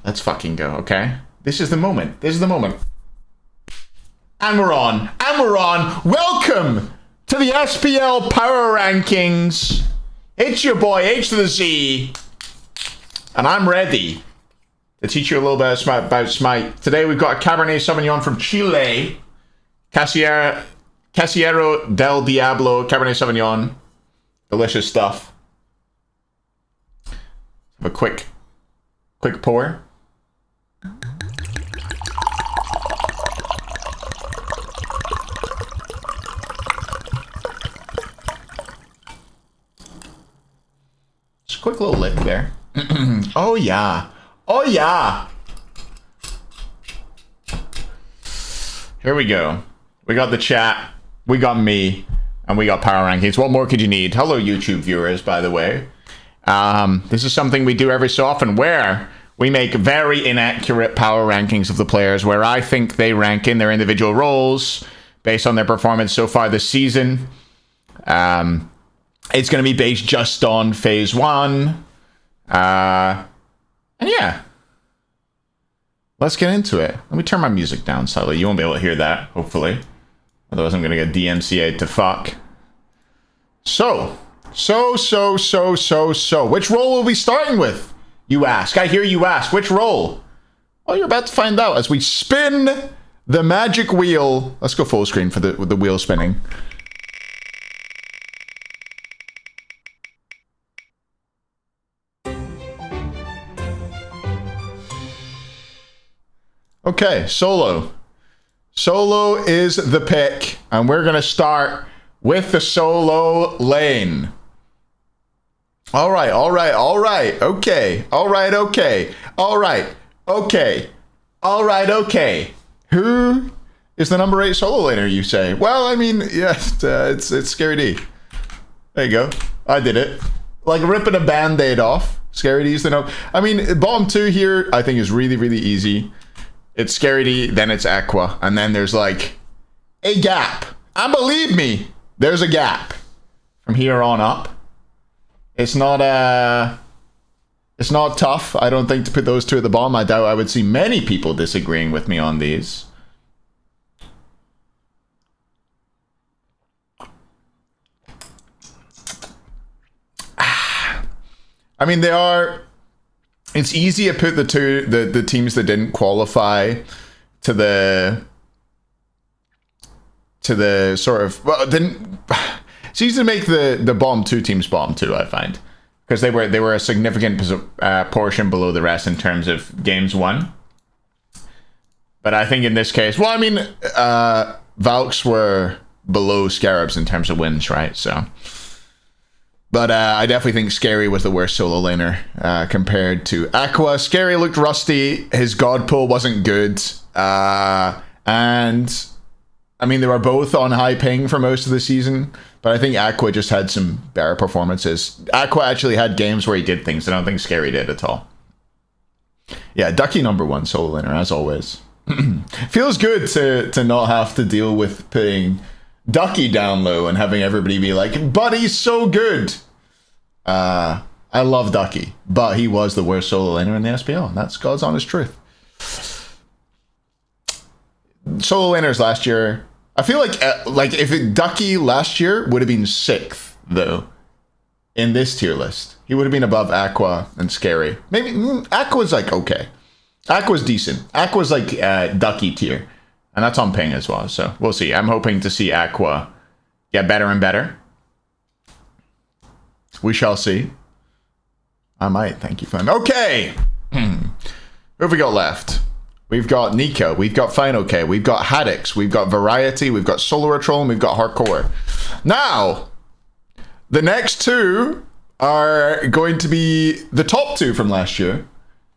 Let's fucking go, okay? This is the moment. This is the moment. And we're on. And we're on. Welcome to the SPL Power Rankings. It's your boy, H to the Z. And I'm ready to teach you a little bit about Smite. Today we've got a Cabernet Sauvignon from Chile. Casillero del Diablo Cabernet Sauvignon. Delicious stuff. Have a quick pour. Just a quick little lick there. Oh yeah. Oh yeah. Here we go. We got the chat. We got me. And we got power rankings. What more could you need? Hello, YouTube viewers, by the way. This is something we do every so often where we make very inaccurate power rankings of the players where I think they rank in their individual roles based on their performance so far this season. It's going to be based just on phase 1. And yeah. Let's get into it. Let me turn my music down slightly. You won't be able to hear that, hopefully. Otherwise, I'm going to get DMCA'd to fuck. So. Which role will we be starting with? You ask. I hear you ask. Which role? Well, you're about to find out as we spin the magic wheel. Let's go full screen for the wheel spinning. Okay, solo. Solo is the pick, and we're going to start with the solo lane. All right. Okay. Who is the number 8 solo laner, you say? Well, I mean, yeah, it's Scary D. There you go. I did it. Like ripping a band-aid off. Scary D's the no. I mean, bottom 2 here, I think is really, really easy. It's Scary D, then it's Aqua, and then there's like a gap. And believe me, there's a gap from here on up. It's not tough, I don't think, to put those two at the bottom. I doubt I would see many people disagreeing with me on these. I mean, they are. It's easy to put the teams that didn't qualify to the sort of, well, didn't. It's easy to make the bottom 2 teams bottom 2, I find, because they were a significant portion below the rest in terms of games won. But I think in this case, well, I mean, Valks were below Scarabs in terms of wins, right? So. But I definitely think Scary was the worst solo laner compared to Aqua. Scary looked rusty. His god pull wasn't good. And, I mean, they were both on high ping for most of the season. But I think Aqua just had some better performances. Aqua actually had games where he did things I don't think Scary did at all. Yeah, Ducky number 1 solo laner, as always. Feels good to not have to deal with putting Ducky down low and having everybody be like, but he's so good. I love Ducky, but he was the worst solo laner in the SPL, and that's God's honest truth. Solo laners last year, I feel like if Ducky last year would have been 6th though in this tier list, he would have been above Aqua and Scary. Maybe Aqua's like okay, Aqua's decent. Aqua's like Ducky tier. And that's on ping as well, so we'll see. I'm hoping to see Aqua get better and better. We shall see. I might, thank you, fam. Okay! Who have we got left? We've got Nico, we've got FineOK, we've got Haddix, we've got Variety, we've got Solar Troll, and we've got Hardcore. Now, the next 2 are going to be the top 2 from last year.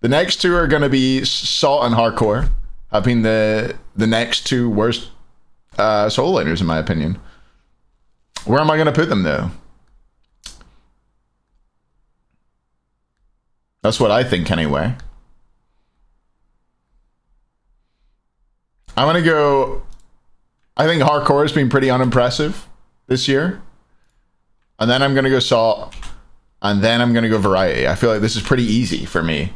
The next 2 are going to be Salt and Hardcore. Have been the next 2 worst solo laners, in my opinion. Where am I going to put them, though? That's what I think, anyway. I'm going to go... I think Hardcore has been pretty unimpressive this year. And then I'm going to go Salt. And then I'm going to go Variety. I feel like this is pretty easy for me.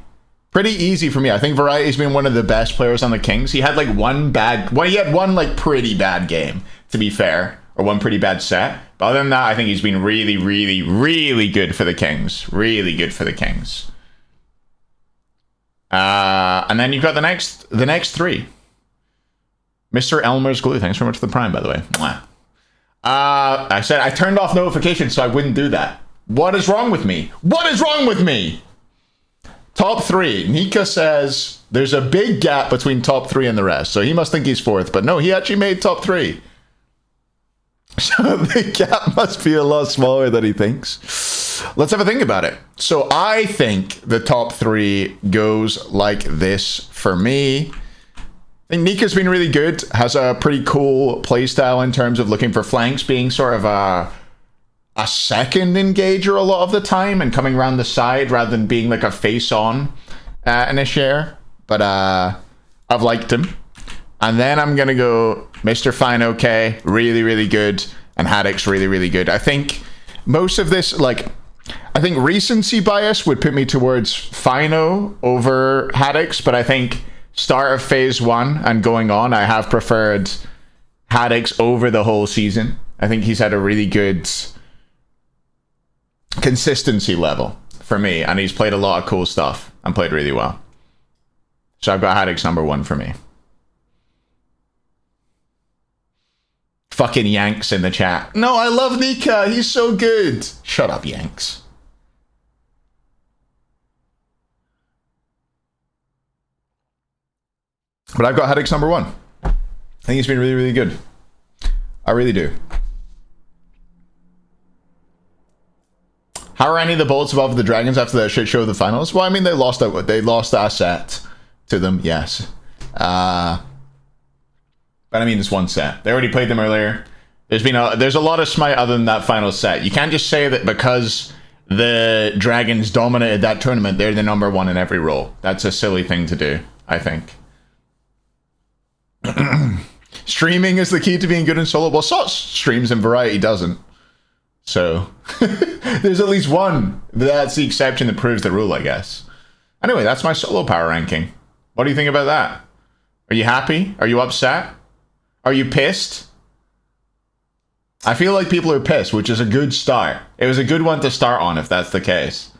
Pretty easy for me. I think Variety's been one of the best players on the Kings. He had like he had one like pretty bad game, to be fair, or one pretty bad set. But other than that, I think he's been really, really, really good for the Kings. Really good for the Kings. And then you've got the next three. Mr. Elmer's Glue. Thanks very much for the Prime, by the way. Mwah. I said I turned off notifications so I wouldn't do that. What is wrong with me? What is wrong with me? Top three. Nika says there's a big gap between top three and the rest. So he must think he's fourth. But no, he actually made top three. So the gap must be a lot smaller than he thinks. Let's have a think about it. So I think the top three goes like this for me. I think Nika's been really good. Has a pretty cool playstyle in terms of looking for flanks, being sort of a second engager a lot of the time and coming around the side rather than being like a face-on initiator. But I've liked him. And then I'm going to go Mr. Fine OK, really, really good, and Haddix, really, really good. I think most of this, like, I think recency bias would put me towards Fino over Haddix, but I think start of phase 1 and going on, I have preferred Haddix over the whole season. I think he's had a really good consistency level for me, and he's played a lot of cool stuff and played really well. So I've got Haddix number 1 for me. Fucking Yanks in the chat. No, I love Nika. He's so good. Shut up, Yanks. But I've got Haddix number 1. I think he's been really, really good. I really do. How are any of the Bolts above the Dragons after that shit show of the finals? Well, I mean, they lost that set to them, yes. But I mean, it's one set. They already played them earlier. There's a lot of smite other than that final set. You can't just say that because the Dragons dominated that tournament, they're the number 1 in every role. That's a silly thing to do, I think. Streaming is the key to being good in solo. Well, Sots streams and Variety doesn't. So there's at least one that's the exception that proves the rule, I guess. Anyway, that's my solo power ranking. What do you think about that? Are you happy? Are you upset? Are you pissed? I feel like people are pissed, which is a good start. It was a good one to start on if that's the case.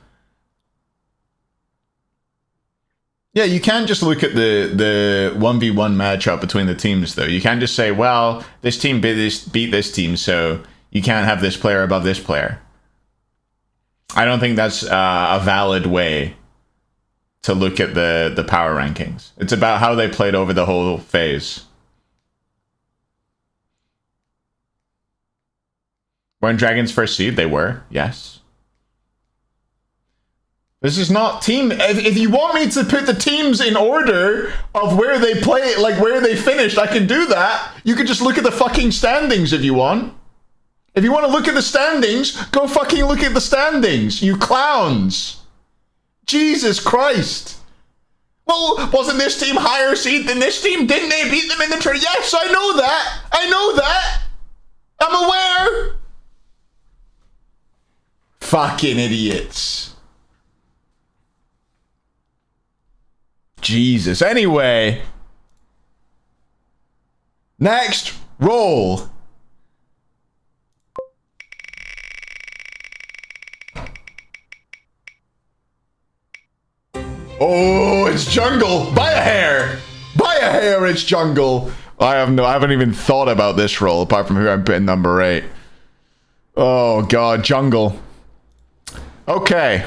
Yeah, you can't just look at the 1v1 matchup between the teams, though. You can't just say, well, this team beat this team, so you can't have this player above this player. I don't think that's a valid way to look at the power rankings. It's about how they played over the whole phase. When Dragons first seed, they were, yes. This is not team. If you want me to put the teams in order of where they play, like where they finished, I can do that. You can just look at the fucking standings if you want. If you want to look at the standings, go fucking look at the standings, you clowns. Jesus Christ. Well, wasn't this team higher seed than this team? Didn't they beat them in the tournament? Yes, I know that. I know that. I'm aware. Fucking idiots. Jesus. Anyway. Next roll. Oh, it's jungle. By a hair. By a hair, it's jungle. I haven't even thought about this roll apart from who I'm putting number 8. Oh god, jungle. Okay.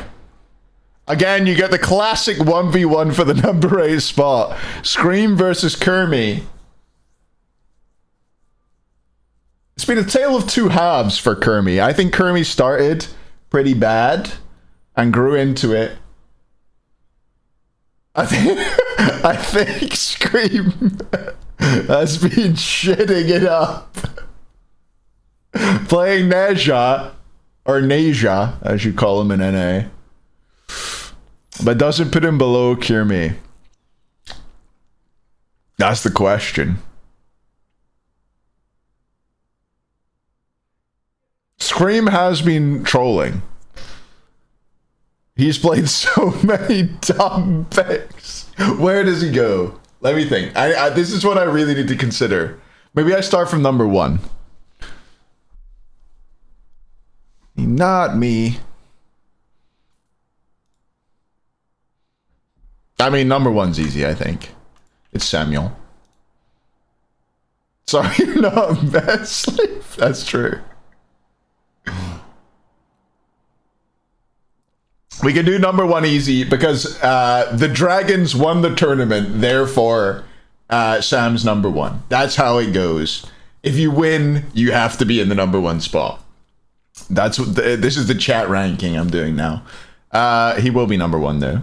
Again, you get the classic 1v1 for the number 8 spot. Scream versus Kermie. It's been a tale of two halves for Kermie. I think Kermie started pretty bad and grew into it. I think Scream has been shitting it up. Playing Neja, or Neja, as you call him in NA. But doesn't put him below Kermie. That's the question. Scream has been trolling. He's played so many dumb picks. Where does he go? Let me think. This is what I really need to consider. Maybe I start from number 1. Not me. I mean, number 1's easy, I think. It's Samuel. Sorry, you're not best. That's true. We can do number 1 easy because the Dragons won the tournament. Therefore, Sam's number 1. That's how it goes. If you win, you have to be in the number 1 spot. That's what this is the chat ranking I'm doing now. He will be number 1 though.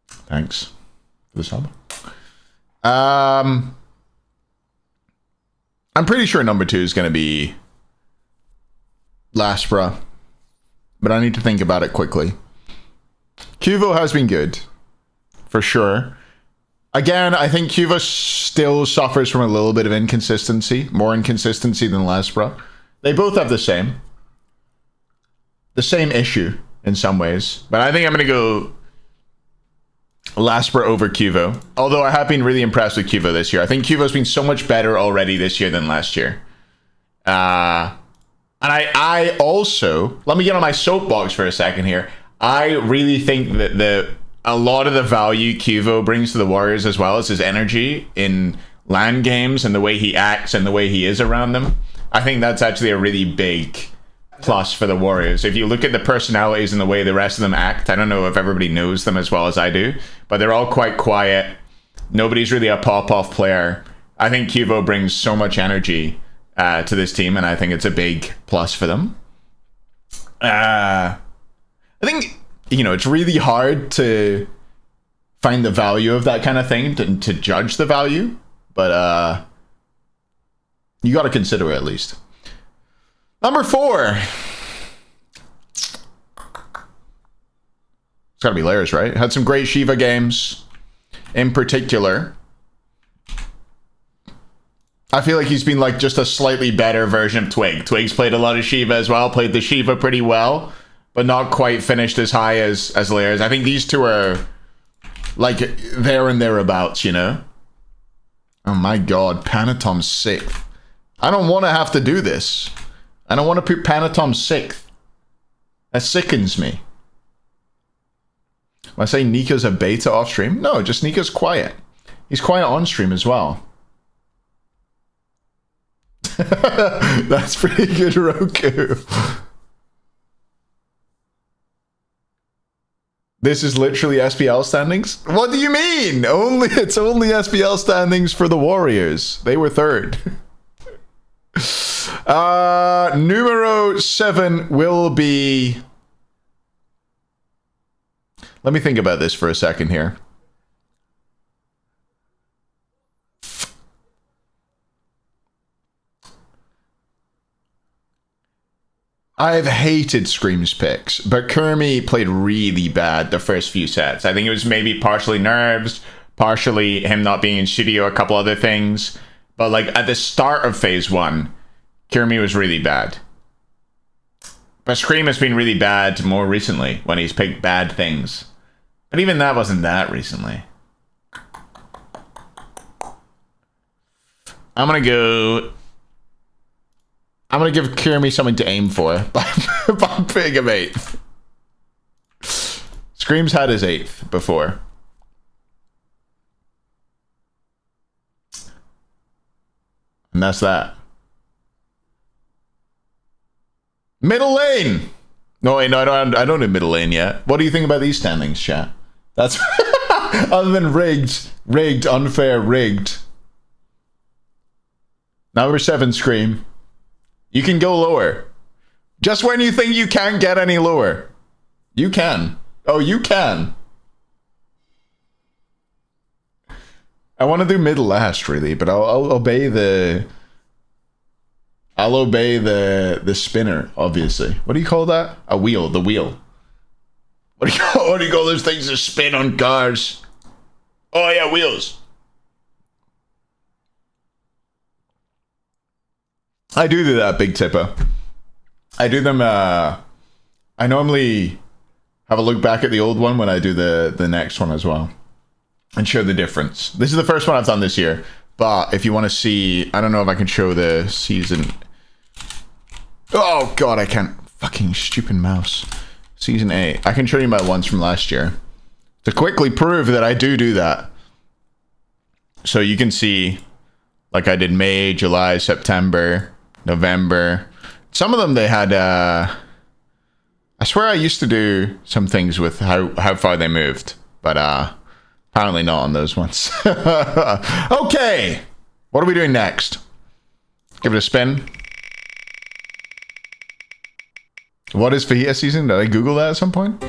Thanks for the sub. I'm pretty sure number 2 is going to be Laspra, but I need to think about it quickly. Cuvo has been good, for sure. Again, I think Cuvo still suffers from a little bit of inconsistency, more inconsistency than Laspra. They both have the same issue in some ways, but I think I'm going to go Laspra over Cuvo. Although I have been really impressed with Cuvo this year. I think Cuvo's been so much better already this year than last year. And I also, let me get on my soapbox for a second here. I really think that a lot of the value Cuvo brings to the Warriors, as well as his energy in LAN games and the way he acts and the way he is around them, I think that's actually a really big plus for the Warriors. If you look at the personalities and the way the rest of them act, I don't know if everybody knows them as well as I do, but they're all quite quiet. Nobody's really a pop-off player. I think Cuvo brings so much energy to this team, and I think it's a big plus for them. I think, you know, it's really hard to find the value of that kind of thing, to judge the value, but you got to consider it at least. Number 4. It's got to be Lairs, right? Had some great Shiva games. In particular, I feel like he's been like just a slightly better version of Twig. Twig's played a lot of Shiva as well. Played the Shiva pretty well, but not quite finished as high as Lairs. I think these two are like there and thereabouts, you know? Oh my god, Panatom's 6th. I don't want to have to do this. I don't want to put Panatom 6th. That sickens me. Am I saying Nico's a beta off stream? No, just Nico's quiet. He's quiet on stream as well. That's pretty good, Roku. This is literally SPL standings? What do you mean? It's only SPL standings for the Warriors. They were 3rd. Numero 7 will be... Let me think about this for a second here. I've hated Scream's picks, but Kermie played really bad the first few sets. I think it was maybe partially nerves, partially him not being in studio, a couple other things. But like at the start of phase 1, Kermie was really bad. But Scream has been really bad more recently when he's picked bad things. But even that wasn't that recently. I'm gonna give Kermie something to aim for by putting him 8th. Scream's had his 8th before. And that's that. Middle lane! No, wait, no, I don't do middle lane yet. What do you think about these standings, chat? That's... Other than rigged, unfair, rigged. Number 7, Scream. You can go lower. Just when you think you can't get any lower. You can. Oh, you can. I want to do mid last, really, but I'll obey the... I'll obey the spinner, obviously. What do you call that? A wheel, the wheel. What do you call those things that spin on cars? Oh yeah, wheels. I do that, Big Tipper. I do them, I normally have a look back at the old one when I do the next one as well, and show the difference. This is the first one I've done this year, but if you want to see, I don't know if I can show the season. Oh god, I can't. Fucking stupid mouse. Season 8. I can show you my ones from last year to quickly prove that I do that. So you can see, like I did May, July, September, November. Some of them they had, I swear I used to do some things with how far they moved, but apparently not on those ones. Okay, what are we doing next? Give it a spin. What is fajita seasoning? Did I Google that at some point?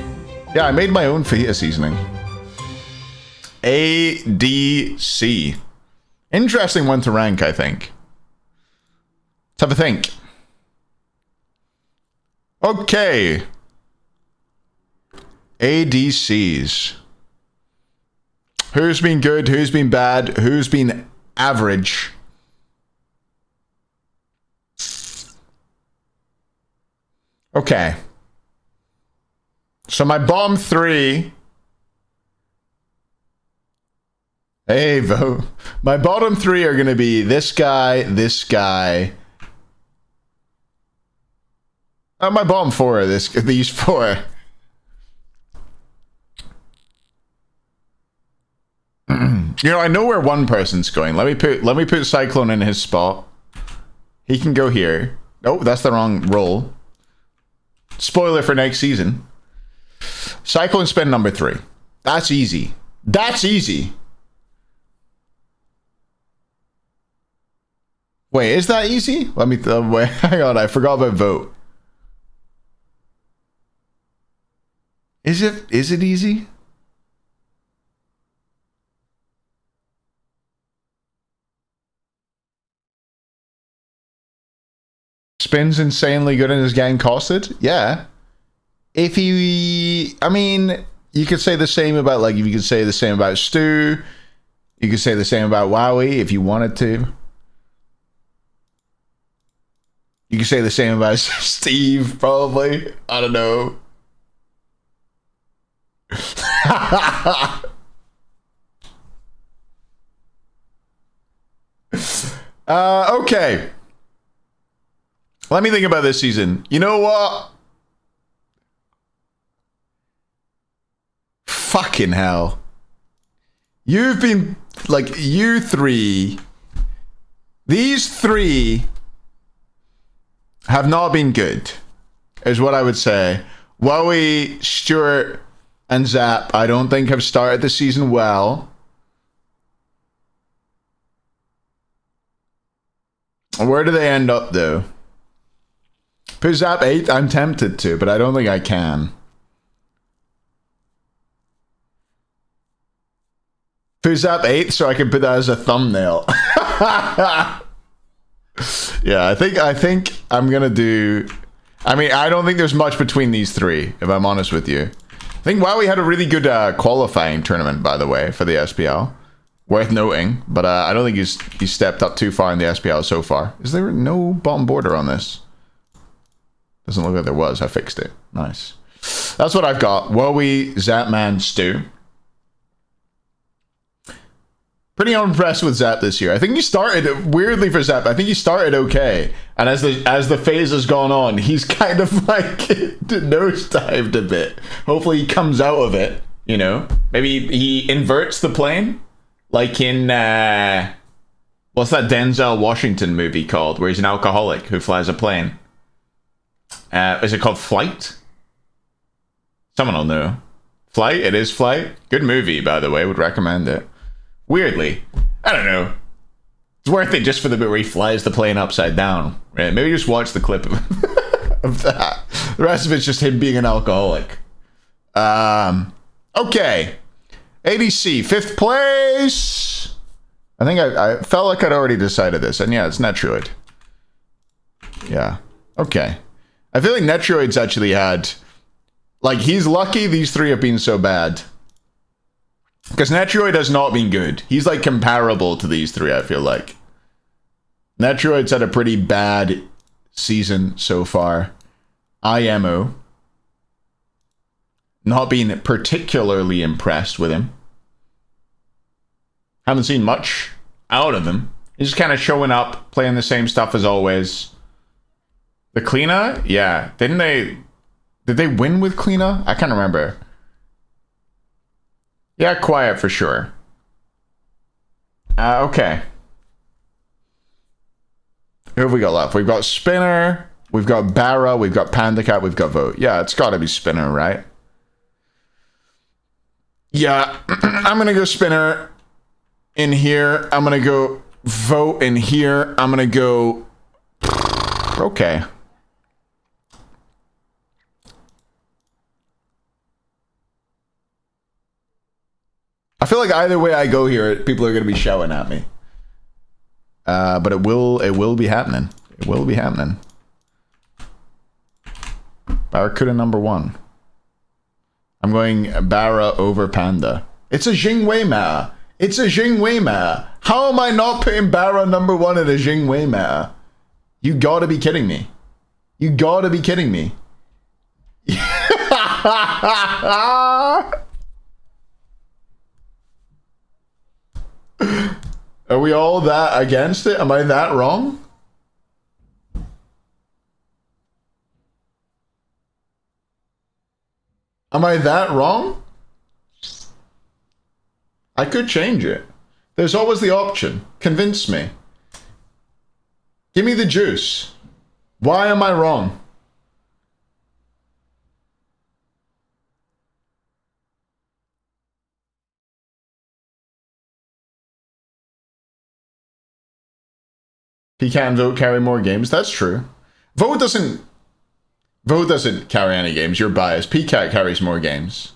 Yeah, I made my own fajita seasoning. ADC. Interesting one to rank, I think. Let's have a think. Okay. ADCs. Who's been good? Who's been bad? Who's been average? Okay. So my bottom 3. Hey, vote. My bottom 3 are going to be this guy, this guy. My bottom 4 are these 4. You know, I know where one person's going. Let me put Cyclone in his spot. He can go here. Oh, that's the wrong role. Spoiler for next season. Cyclone spin number 3. That's easy. That's easy. Wait, is that easy? Let me wait. Hang on, I forgot about vote. Is it easy? Spins insanely good and is getting costed? Yeah. If he... I mean, you could say the same about, like, you could say the same about Stu. You could say the same about Wowie if you wanted to. You could say the same about Steve, probably. I don't know. Okay. Let me think about this season. You know what? Fucking hell. You've been, like, you 3. These 3 have not been good, is what I would say. Wowie, Stuart, and Zap, I don't think have started the season well. Where do they end up, though? Put Zap 8? I'm tempted to, but I don't think I can. Put Zap 8 so I can put that as a thumbnail. Yeah, I think I'm gonna do... I mean, I don't think there's much between these 3, if I'm honest with you. I think Wowie had a really good qualifying tournament, by the way, for the SPL. Worth noting, but I don't think he's stepped up too far in the SPL so far. Is there no bottom border on this? Doesn't look like there was. I fixed it. Nice. That's what I've got. Wowie, Zapman, Stu. Pretty unimpressed with Zap this year. I think he started, weirdly for Zap, I think he started okay. And as the phase has gone on, he's kind of like nosedived a bit. Hopefully he comes out of it, you know? Maybe he inverts the plane? Like in, what's that Denzel Washington movie called? Where he's an alcoholic who flies a plane. Is it called Flight? Someone will know. Flight? It is Flight. Good movie, by the way. Would recommend it. Weirdly. I don't know. It's worth it just for the bit where he flies the plane upside down. Right? Maybe just watch the clip of that. The rest of it's just him being an alcoholic. Okay. ADC, 5th place. I think I felt like I'd already decided this. And yeah, it's Netroid. Yeah. Okay. I feel like Netroid's actually had... Like, he's lucky these 3 have been so bad. Because Netroid has not been good. He's, like, comparable to these 3, I feel like. Netroid's had a pretty bad season so far. IMO. Not being particularly impressed with him. Haven't seen much out of him. He's just kind of showing up, playing the same stuff as always. The Kleena? Yeah. Did they win with Kleena? I can't remember. Yeah, quiet for sure. Okay. Who have we got left? We've got Spinner, we've got Barra, we've got Panda Cat, we've got Vote. Yeah, it's got to be Spinner, right? Yeah, I'm going to go Spinner in here. I'm going to go Vote in here. I'm going to go... Okay. I feel like either way I go here, people are going to be shouting at me. But it will be happening. It will be happening. Barracuda number 1. I'm going Barra over Panda. It's a Jingwei meta. It's a Jingwei meta. How am I not putting Barra number 1 in a Jingwei meta? You gotta be kidding me. You gotta be kidding me. Are we all that against it? Am I that wrong? Am I that wrong? I could change it. There's always the option. Convince me. Give me the juice. Why am I wrong? Pecan and Vote carry more games. That's true. Vote doesn't carry any games. You're biased. PCAT carries more games.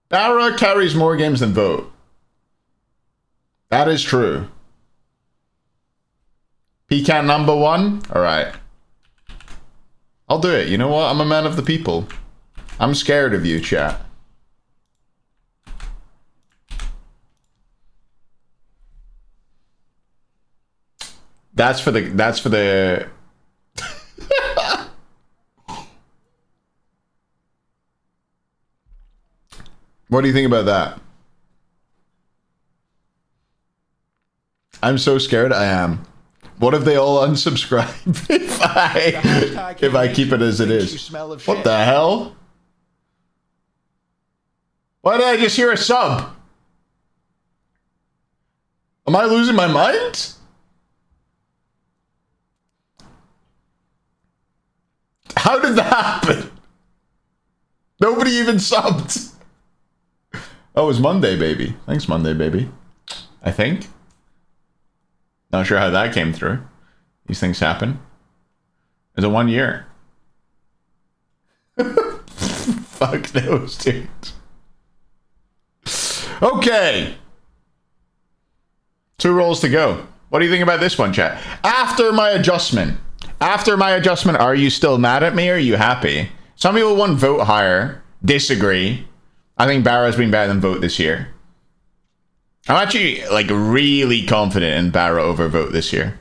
Barra carries more games than Vote. That is true. PCAT number 1? Alright. I'll do it. You know what? I'm a man of the people. I'm scared of you, chat. That's for the What do you think about that? I'm so scared. I am. What if they all unsubscribe if I keep it as it is? What the hell? Why did I just hear a sub? Am I losing my mind? How did that happen? Nobody even subbed. Oh, it was Monday, baby. Thanks, Monday, baby. I think. Not sure how that came through. These things happen. It's a 1 year. Fuck knows, dude. Okay. 2 rolls to go. What do you think about this one, chat? After my adjustment, are you still mad at me or are you happy? Some people want Vote higher. Disagree. I think Barra's been better than Vote this year. I'm actually like really confident in Barra over Vote this year.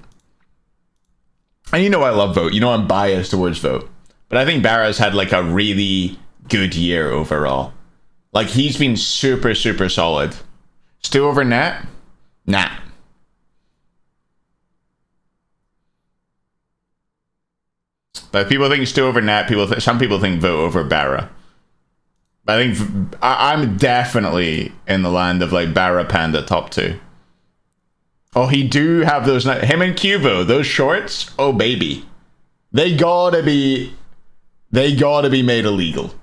And you know I love Vote. You know I'm biased towards Vote. But I think Barra's had like a really good year overall. Like he's been super, super solid. Stu over Nat? Nah. But people think Stu over Nat. Some people think Vote over Barra. But I think I'm definitely in the land of like Barra Panda top 2. Oh, he do have those. Him and Cuvo, those shorts. Oh baby, they gotta be made illegal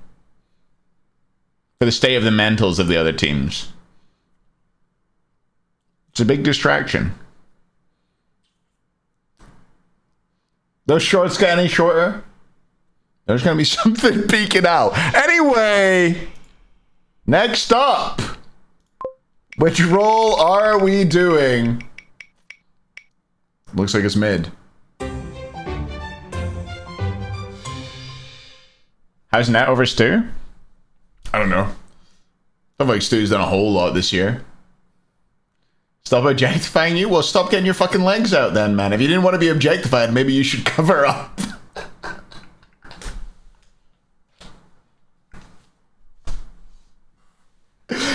for the state of the mentals of the other teams. It's a big distraction. Those shorts get any shorter? There's gonna be something peeking out. Anyway, next up, which roll are we doing? Looks like it's mid. How's Nat over Stu? I don't know. I feel like Stu's done a whole lot this year. Stop objectifying you? Well, stop getting your fucking legs out then, man. If you didn't want to be objectified, maybe you should cover up.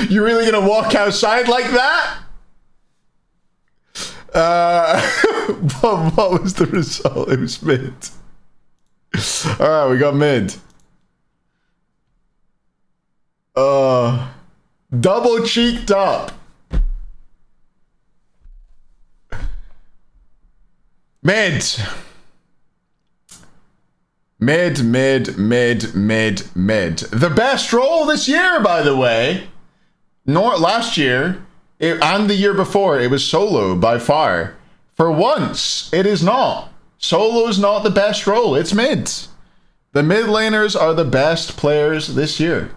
You're really gonna walk outside like that? What was the result? It was mid. Alright, we got mid. Double cheeked up. Mid. Mid. The best roll this year, by the way. Last year, and the year before, it was solo by far. For once, it is not. Solo is not the best role. It's mid. The mid laners are the best players this year.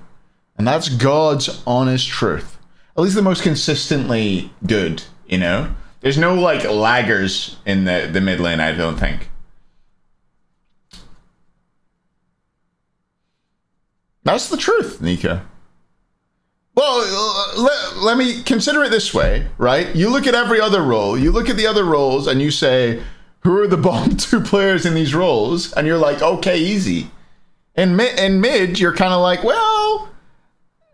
And that's God's honest truth. At least the most consistently good, you know? There's no, like, laggers in the mid lane, I don't think. That's the truth, Nika. Well, let me consider it this way, right? You look at every other role, you look at the other roles, and you say, who are the bottom 2 players in these roles? And you're like, okay, easy. In mid, you're kind of like, well,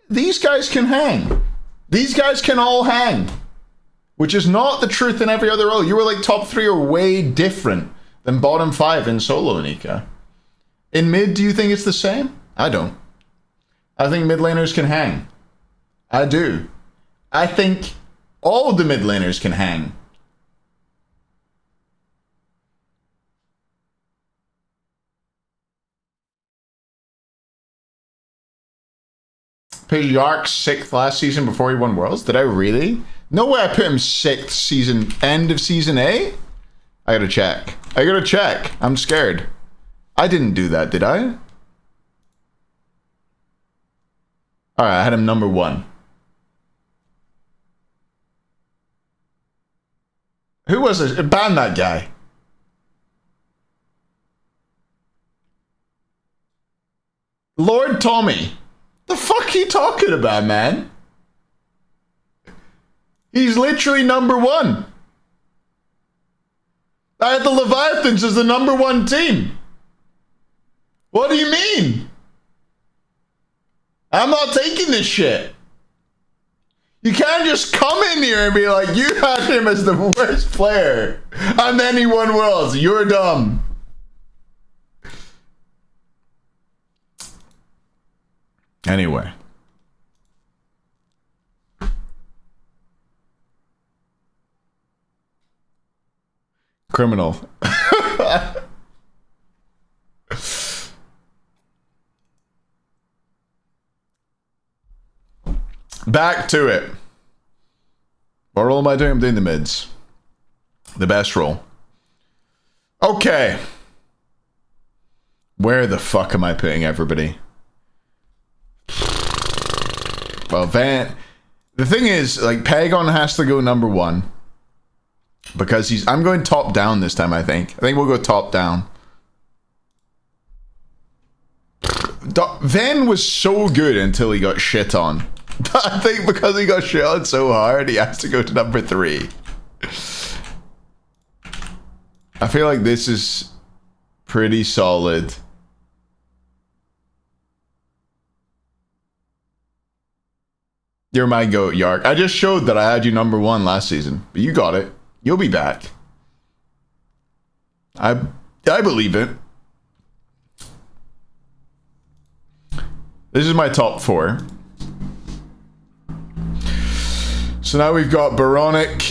these guys can hang. These guys can all hang. Which is not the truth in every other role. You were like top 3 are way different than bottom 5 in solo, Nika. In mid, do you think it's the same? I don't. I think mid laners can hang. I do. I think all the mid laners can hang. Put Yark 6th last season before he won Worlds. Did I really? No way I put him 6th season, end of season 8? I gotta check. I'm scared. I didn't do that, did I? Alright, I had him number 1. Who was it? Ban that guy. Lord Tommy. The fuck are you talking about, man? He's literally number 1. I had the Leviathans as the number 1 team. What do you mean? I'm not taking this shit. You can't just come in here and be like, you had him as the worst player, and then he won Worlds. You're dumb. Anyway. Criminal. Back to it. What role am I doing? I'm doing the mids. The best role. Okay. Where the fuck am I putting everybody? Well, Van... The thing is, like, Pagon has to go number 1. Because he's... I'm going top down this time, I think. I think we'll go top down. Van was so good until he got shit on. But I think because he got shit on so hard, he has to go to number 3. I feel like this is pretty solid. You're my goat, Yark. I just showed that I had you number 1 last season. But you got it. You'll be back. I believe it. This is my top 4. So now we've got Baronic,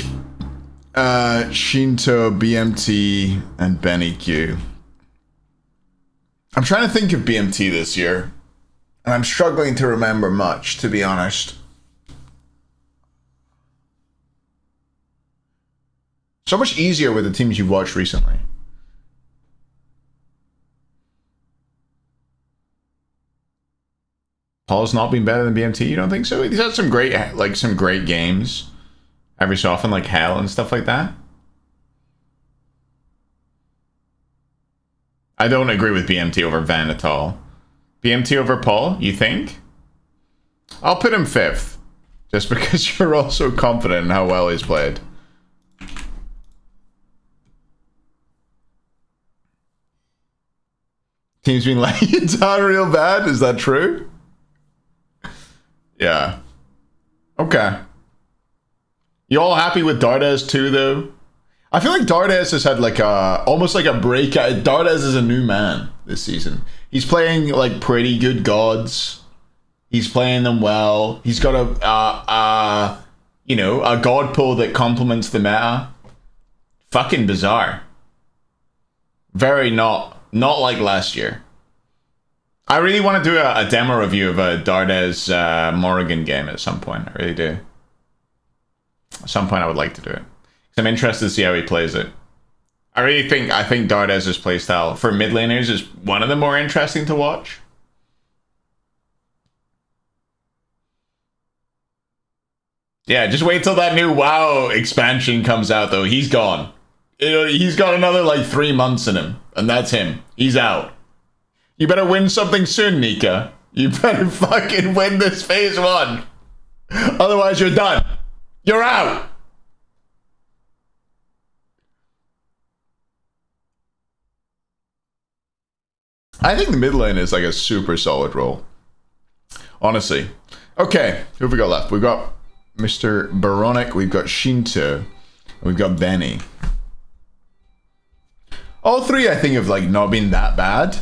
Shinto, BMT, and Benny Q. I'm trying to think of BMT this year, and I'm struggling to remember much, to be honest. So much easier with the teams you've watched recently. Paul's not been better than BMT, you don't think so? He's had some great, like, some great games every so often, like Hell and stuff like that. I don't agree with BMT over Van at all. BMT over Paul, you think? I'll put him 5th, just because you're also confident in how well he's played. Team's been laying it down real bad, is that true? Yeah. Okay. You all happy with Dardes too, though? I feel like Dardes has had like almost like a breakout. Dardes is a new man this season. He's playing like pretty good gods. He's playing them well. He's got a god pool that complements the meta. Fucking bizarre. Very not like last year. I really want to do a demo review of a Dardes Morrigan game at some point. I really do. At some point I would like to do it. I'm interested to see how he plays it. I think Dardes's playstyle for mid laners is one of the more interesting to watch. Yeah, just wait till that new WoW expansion comes out though. He's gone. He's got another like 3 months in him, and that's him. He's out. You better win something soon, Nika. You better fucking win this phase 1. Otherwise you're done. You're out. I think the mid lane is like a super solid role. Honestly. Okay, who have we got left? We've got Mr. Baronic, we've got Shinto, and we've got Benny. All three, I think, have like not been that bad.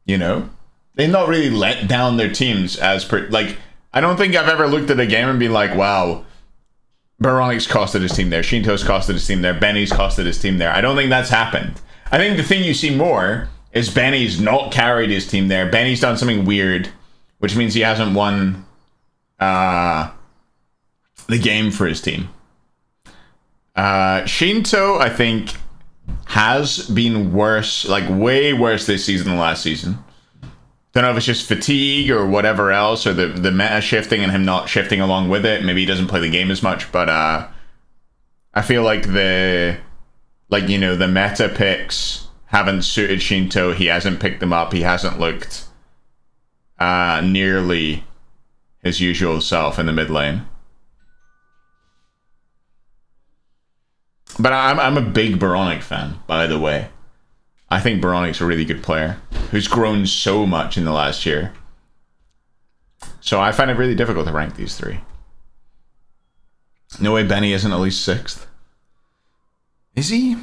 You know? They've not really let down their teams as per... Like, I don't think I've ever looked at a game and been like, wow, Baronic's costed his team there, Shinto's costed his team there, Benny's costed his team there. I don't think that's happened. I think the thing you see more is Benny's not carried his team there. Benny's done something weird, which means he hasn't won the game for his team. Shinto, I think, has been worse, like way worse this season than last season. Don't know if it's just fatigue or whatever else, or the meta shifting and him not shifting along with it. Maybe he doesn't play the game as much, but I feel like the meta picks haven't suited Shinto. He hasn't picked them up. He hasn't looked nearly his usual self in the mid lane. But I'm a big Baronic fan, by the way. I think Baronic's a really good player who's grown so much in the last year. So I find it really difficult to rank these three. No way Benny isn't at least 6th. Is he?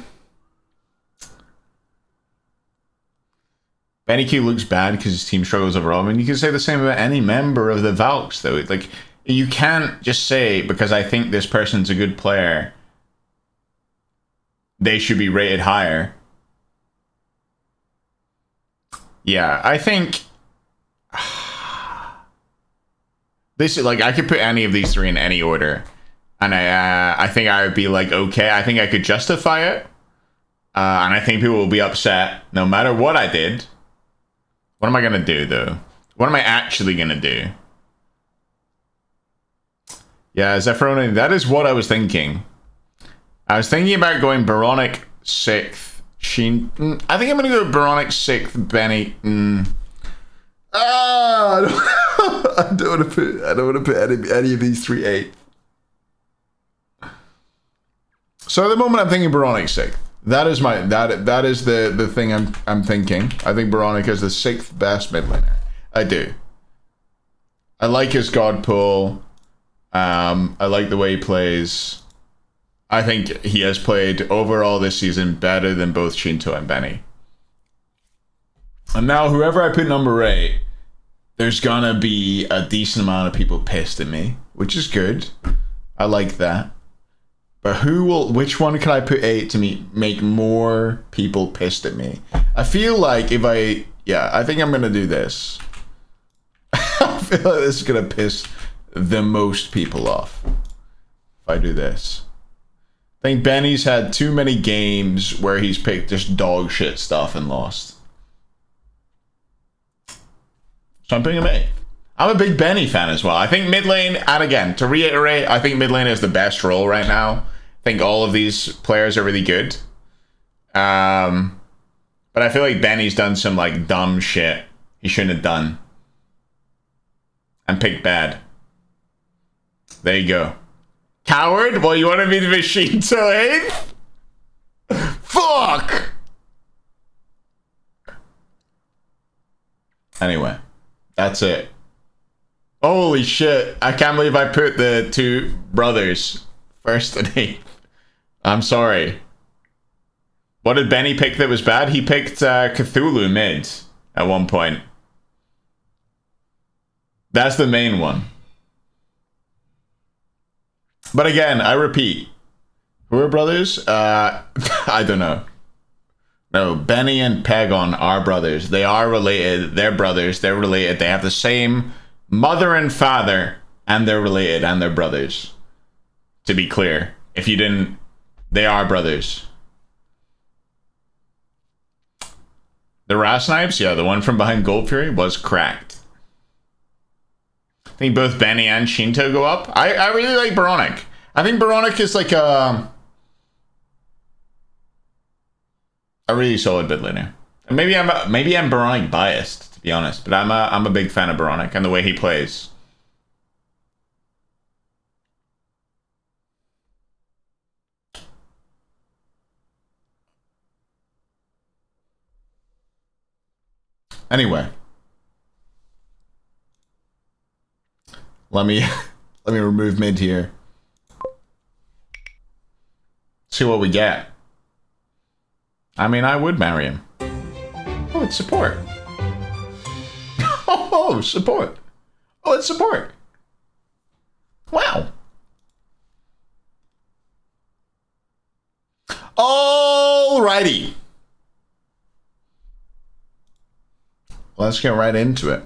Benny Q looks bad because his team struggles overall. I mean, you can say the same about any member of the Valks, though. Like, you can't just say, because I think this person's a good player, they should be rated higher. Yeah, I think this is like, I could put any of these three in any order, and I think I would be like, okay, I think I could justify it, and I think people will be upset no matter what I did. What am I gonna do though? What am I actually gonna do? Yeah, Zephyronin, that is what I was thinking. I was thinking about going Baronic 6th. I think I'm gonna go Baronic 6th, Benny. I don't want to put any of these three 8th. So at the moment I'm thinking Baronic 6th. That is my that is the thing I'm thinking. I think Baronic is the 6th best mid laner. I do. I like his god pool. I like the way he plays. I think he has played overall this season better than both Shinto and Benny. And now whoever I put number 8, there's gonna be a decent amount of people pissed at me, which is good. I like that. But which one can I put 8 to make more people pissed at me? I feel like I think I'm gonna do this. I feel like this is gonna piss the most people off if I do this. I think Benny's had too many games where he's picked just dog shit stuff and lost. So I'm putting him 8. I'm a big Benny fan as well. I think mid lane, and again, to reiterate, I think mid lane is the best role right now. I think all of these players are really good. But I feel like Benny's done some like dumb shit he shouldn't have done. And picked bad. There you go. Coward? Well, you want to be the machine to 8th? Fuck! Anyway, that's it. Holy shit. I can't believe I put the two brothers first and eighth. I'm sorry. What did Benny pick that was bad? He picked Cthulhu mid at one point. That's the main one. But again, I repeat. Who are brothers? I don't know. No, Benny and Pagon are brothers. They are related. They're brothers. They're related. They have the same mother and father, and they're related, and they're brothers. To be clear. If you didn't, they are brothers. The Rasnipes? Yeah, the one from behind Gold Fury was cracked. I think both Benny and Shinto go up. I really like Baronic. I think Baronic is like a really solid bid laner. And maybe I'm Baronic biased, to be honest, but I'm a big fan of Baronic and the way he plays. Anyway, let me remove mid here. See what we get. I mean, I would marry him. Oh, it's support. Oh, support. Oh, it's support. Wow. Alrighty. Let's get right into it.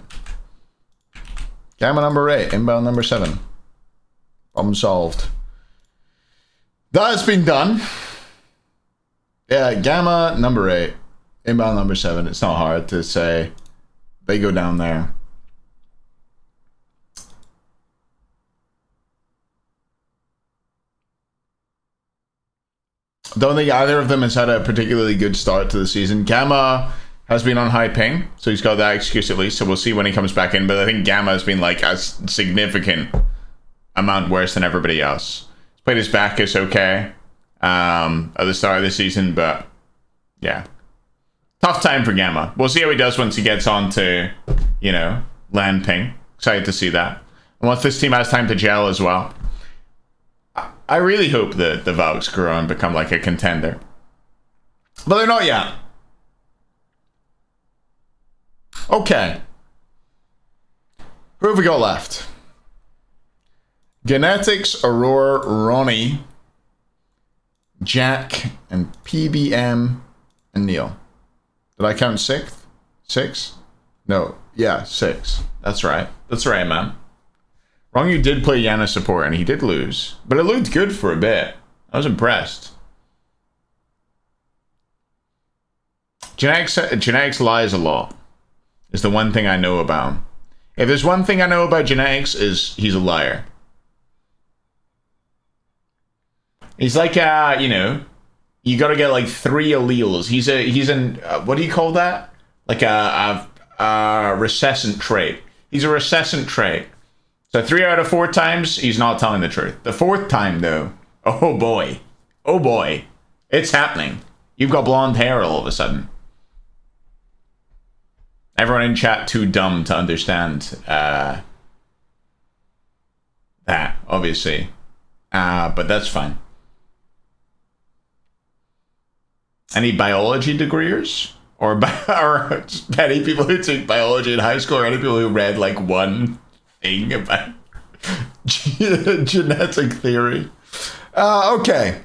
Gamma number 8, inbound number 7. Problem solved. That has been done. Yeah, Gamma number 8, inbound number 7. It's not hard to say. They go down there. Don't think either of them has had a particularly good start to the season. Gamma has been on high ping, so he's got that excuse at least, so we'll see when he comes back in, but I think Gamma has been like a significant amount worse than everybody else. He's played his Bacchus okay at the start of the season, but yeah. Tough time for Gamma. We'll see how he does once he gets on to, you know, land ping. Excited to see that. And once this team has time to gel as well. I really hope that the Valks grow and become like a contender. But they're not yet. Okay. Who have we got left? Genetics, Aurora, Ronnie, Jack, and PBM, and Neil. Did I count 6th? 6? No. Yeah, 6. That's right. That's right, man. Rongu did play Yana support, and he did lose. But it looked good for a bit. I was impressed. Genetics lies a lot. Is the one thing I know about him. If there's one thing I know about Genetics, is he's a liar. He's like, you know, you gotta get like 3 alleles. He's an what do you call that? Like a recessive trait. He's a recessive trait. So 3 out of 4 times, he's not telling the truth. The 4th time, though, oh boy. Oh boy. It's happening. You've got blonde hair all of a sudden. Everyone in chat too dumb to understand that, obviously. But that's fine. Any biology degrees? Or any people who took biology in high school, or any people who read like one thing about genetic theory? Okay.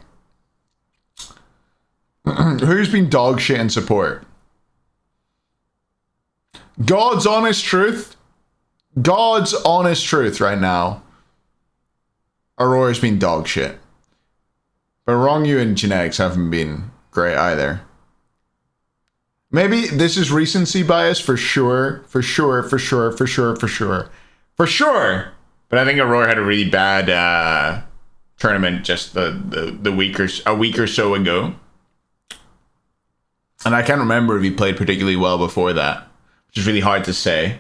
Who's been dog shit in support? God's honest truth right now. Aurora's been dog shit. But Rongu and Genetics haven't been great either. Maybe this is recency bias for sure. For sure. But I think Aurora had a really bad tournament just a week or so ago. And I can't remember if he played particularly well before that, which is really hard to say.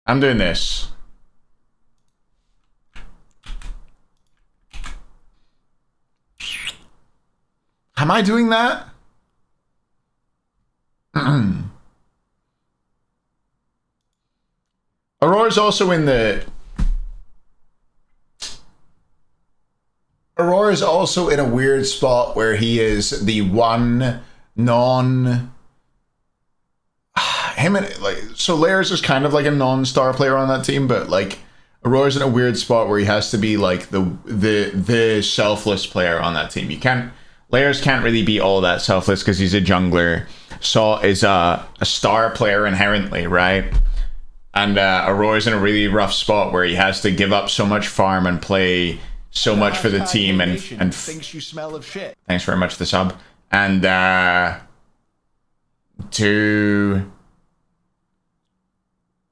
I'm doing this. Am I doing that? Aurora's also in the... Aurora's also in a weird spot where he is the one non... Him and, like, so Lairs is kind of like a non-star player on that team, but like Aurora's in a weird spot where he has to be like the selfless player on that team. You can't... Lairs can't really be all that selfless because he's a jungler. Saw is a star player inherently, right? And Aurora's in a really rough spot where he has to give up so much farm and play so much for the team and thinks you smell of shit. Thanks very much for the sub. And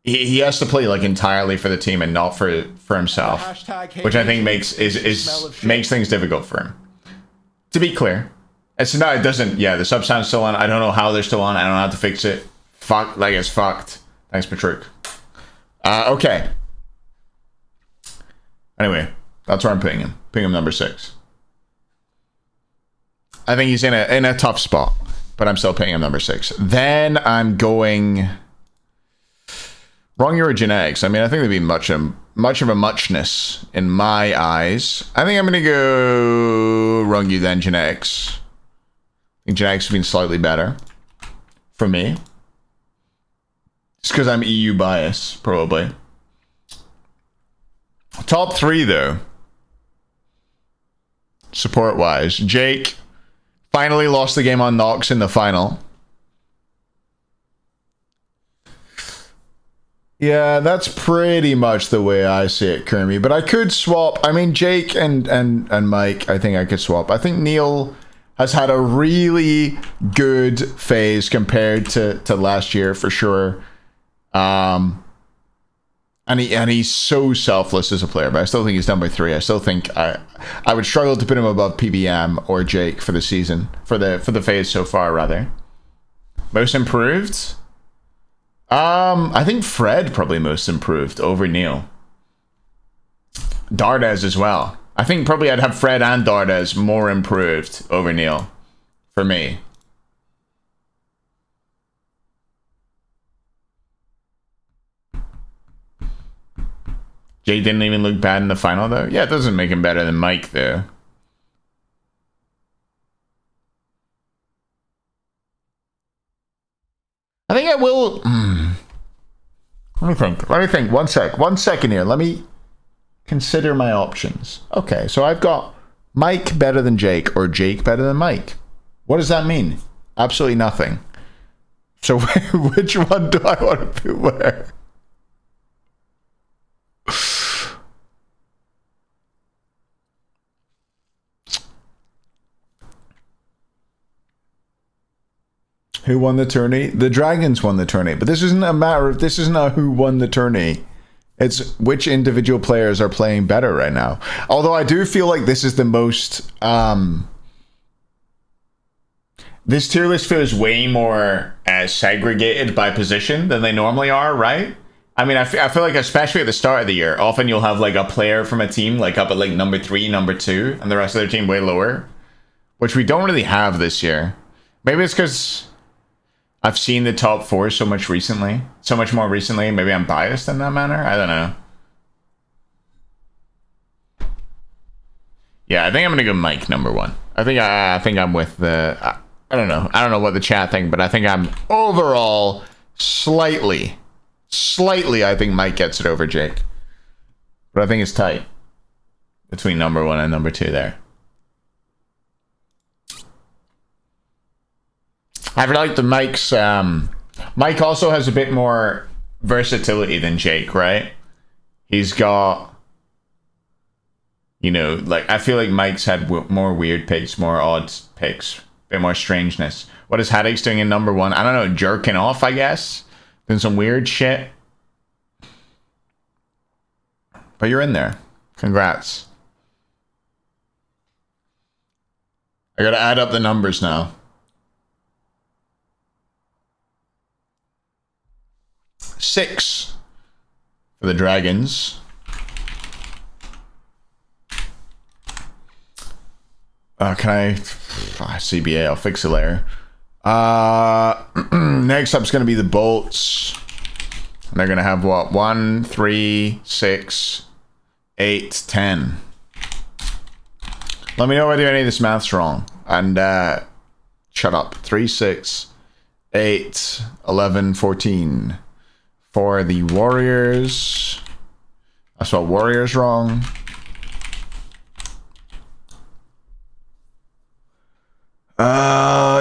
he has to play like entirely for the team and not for himself, which I think makes things difficult for him. To be clear, it's not. It doesn't. Yeah, the sub sound's still on. I don't know how they're still on. I don't know how to fix it. Fuck, like it's fucked. Thanks, Patrick. Okay. Anyway, that's where I'm putting him. Putting him number 6. I think he's in a tough spot, but I'm still putting him number 6. Then I'm going Wrong Your Genetics. I mean, I think there'd be much of a muchness in my eyes. I think I'm gonna go Wrong You then Genetics. I think Genetics have been slightly better for me. It's because I'm EU bias, probably. Top 3 though. Support wise, Jake finally lost the game on Nox in the final. Yeah, that's pretty much the way I see it, Kermie. But I could swap. I mean, Jake and Mike, I think I could swap. I think Neil has had a really good phase compared to last year, for sure. And he's so selfless as a player, but I still think he's done by 3. I still think I would struggle to put him above PBM or Jake for the season, for the phase so far, rather. Most improved? I think Fred probably most improved over Neil. Dardes as well. I think probably I'd have Fred and Dardes more improved over Neil for me. Jay didn't even look bad in the final though. Yeah, it doesn't make him better than Mike though. I think I will. Let me think. 1 sec. 1 second here. Let me consider my options. Okay, so I've got Mike better than Jake or Jake better than Mike. What does that mean? Absolutely nothing. So which one do I want to put where? Who won the tourney? The Dragons won the tourney. But this isn't a matter of, this isn't a who won the tourney. It's which individual players are playing better right now. Although I do feel like this is the most... this tier list feels way more segregated by position than they normally are, right? I mean, I feel like especially at the start of the year, often you'll have like a player from a team like up at like number 3, number 2, and the rest of their team way lower. Which we don't really have this year. Maybe it's because... I've seen the top 4 so much more recently. Maybe I'm biased in that manner. I don't know. Yeah, I think I'm gonna go Mike number 1. I think I'm with the. I don't know. I don't know what the chat think, but I think I'm overall slightly. I think Mike gets it over Jake, but I think it's tight between number 1 and number 2 there. I feel like the Mike's Mike also has a bit more versatility than Jake, right? He's got, you know, like I feel like Mike's had more weird picks, more odd picks, a bit more strangeness. What is Haddix doing in number 1? I don't know, jerking off, I guess, doing some weird shit. But you're in there. Congrats. I gotta add up the numbers now. 6 for the Dragons. Can I CBA, I'll fix it later. Next up's going to be the Bolts. And they're going to have what? 1, 3, 6, 8, 10. Let me know if I do any of this maths wrong. And shut up. 3, 6, 8, 11, 14. For the Warriors. I spelled Warriors wrong.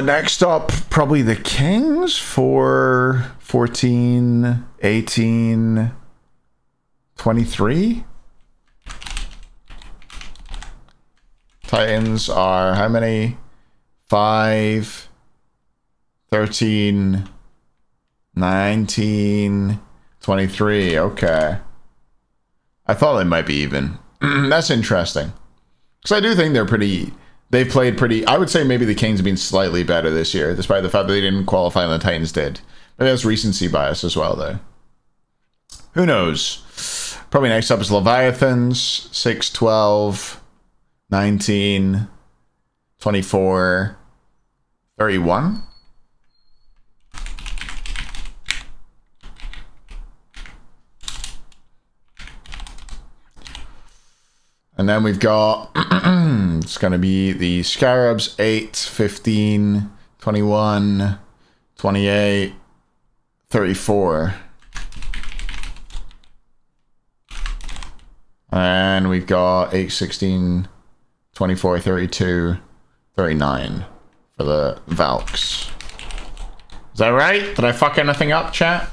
Next up, probably the Kings for 14, 18, 23. Titans are how many? 5, 13, 19, 23. Okay. I thought they might be even. That's interesting. Because I do think they've played pretty... I would say maybe the Kings have been slightly better this year, despite the fact that they didn't qualify and the Titans did. Maybe that's recency bias as well, though. Who knows? Probably next up is Leviathans. 6, 12, 19, 24, 31. And then we've got, it's going to be the Scarabs, 8, 15, 21, 28, 34. And we've got 8, 16, 24, 32, 39 for the Valks. Is that right? Did I fuck anything up, chat?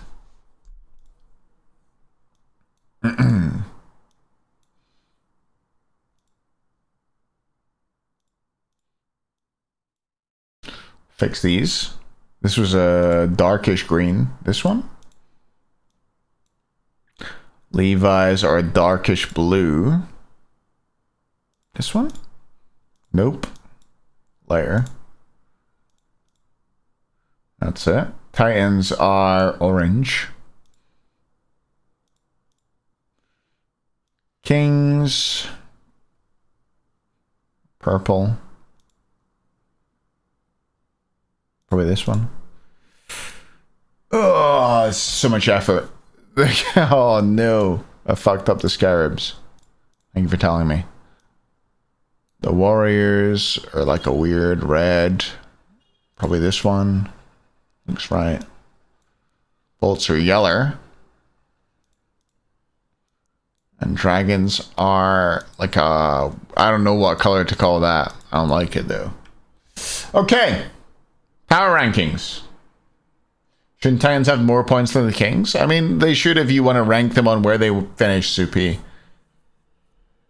Fix these. This was a darkish green. This one? Levi's are a darkish blue. This one? Nope. Layer. That's it. Titans are orange. Kings. Purple. Probably this one. Oh, it's so much effort. Oh no. I fucked up the Scarabs. Thank you for telling me. The Warriors are like a weird red. Probably this one. Looks right. Bolts are yellow. And Dragons are like a... I don't know what color to call that. I don't like it though. Okay. Power rankings. Shouldn't Titans have more points than the Kings? I mean, they should if you want to rank them on where they finish, Soupy.